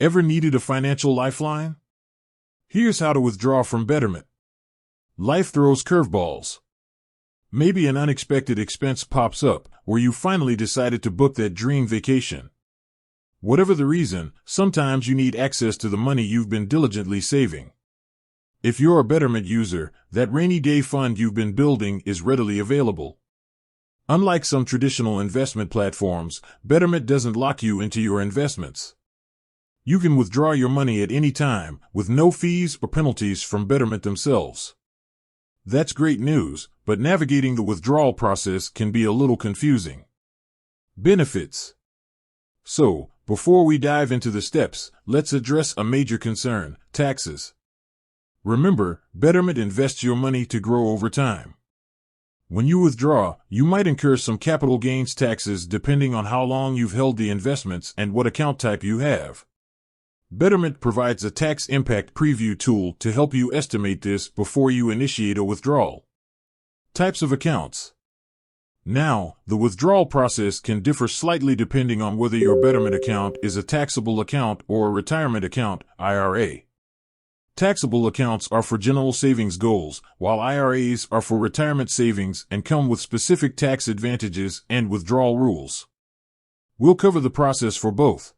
Ever needed a financial lifeline? Here's how to withdraw from Betterment. Life throws curveballs. Maybe an unexpected expense pops up, or you finally decided to book that dream vacation. Whatever the reason, sometimes you need access to the money you've been diligently saving. If you're a Betterment user, that rainy day fund you've been building is readily available. Unlike some traditional investment platforms, Betterment doesn't lock you into your investments. You can withdraw your money at any time, with no fees or penalties from Betterment themselves. That's great news, but navigating the withdrawal process can be a little confusing. Benefits. So, before we dive into the steps, let's address a major concern: taxes. Remember, Betterment invests your money to grow over time. When you withdraw, you might incur some capital gains taxes depending on how long you've held the investments and what account type you have. Betterment provides a tax impact preview tool to help you estimate this before you initiate a withdrawal. Types of accounts. Now, the withdrawal process can differ slightly depending on whether your Betterment account is a taxable account or a retirement account, IRA. Taxable accounts are for general savings goals, while IRAs are for retirement savings and come with specific tax advantages and withdrawal rules. We'll cover the process for both.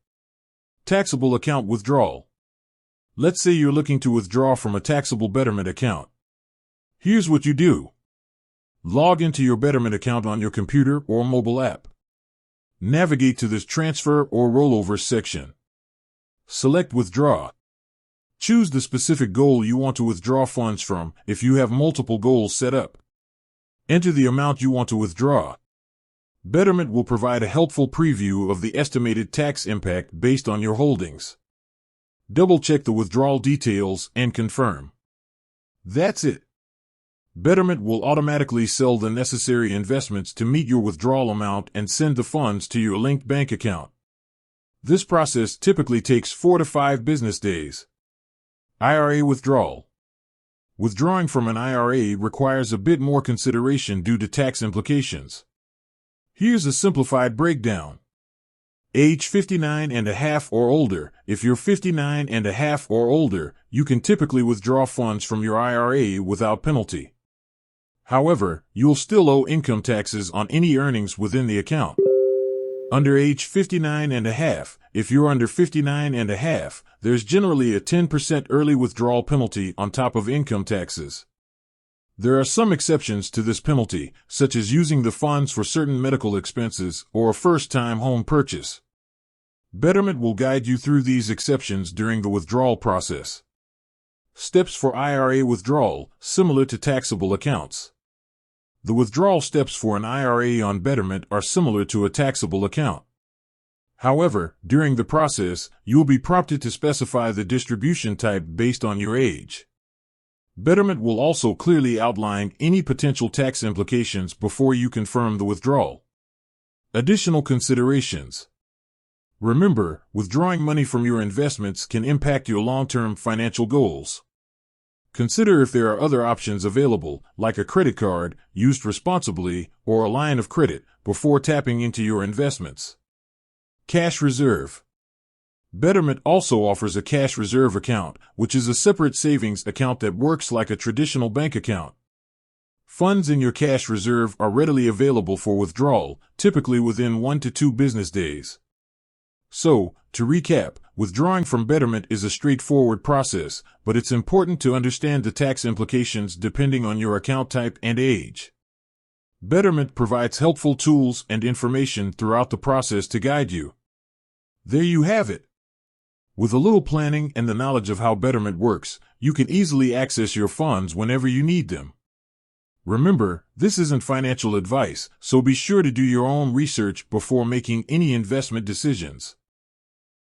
Taxable account withdrawal. Let's say you're looking to withdraw from a taxable Betterment account. Here's what you do. Log into your Betterment account on your computer or mobile app. Navigate to this Transfer or Rollover section. Select Withdraw. Choose the specific goal you want to withdraw funds from if you have multiple goals set up. Enter the amount you want to withdraw. Betterment will provide a helpful preview of the estimated tax impact based on your holdings. Double-check the withdrawal details and confirm. That's it. Betterment will automatically sell the necessary investments to meet your withdrawal amount and send the funds to your linked bank account. This process typically takes 4 to 5 business days. IRA withdrawal. Withdrawing from an IRA requires a bit more consideration due to tax implications. Here's a simplified breakdown. Age 59 and a half or older. If you're 59 and a half or older, you can typically withdraw funds from your IRA without penalty. However, you'll still owe income taxes on any earnings within the account. Under age 59 and a half, if you're under 59 and a half, there's generally a 10% early withdrawal penalty on top of income taxes. There are some exceptions to this penalty, such as using the funds for certain medical expenses or a first-time home purchase. Betterment will guide you through these exceptions during the withdrawal process. Steps for IRA withdrawal, similar to taxable accounts. The withdrawal steps for an IRA on Betterment are similar to a taxable account. However, during the process, you'll be prompted to specify the distribution type based on your age. Betterment will also clearly outline any potential tax implications before you confirm the withdrawal. Additional considerations. Remember, withdrawing money from your investments can impact your long-term financial goals. Consider if there are other options available, like a credit card, used responsibly, or a line of credit, before tapping into your investments. Cash reserve. Betterment also offers a cash reserve account, which is a separate savings account that works like a traditional bank account. Funds in your cash reserve are readily available for withdrawal, typically within 1 to 2 business days. So, to recap, withdrawing from Betterment is a straightforward process, but it's important to understand the tax implications depending on your account type and age. Betterment provides helpful tools and information throughout the process to guide you. There you have it. With a little planning and the knowledge of how Betterment works, you can easily access your funds whenever you need them. Remember, this isn't financial advice, so be sure to do your own research before making any investment decisions.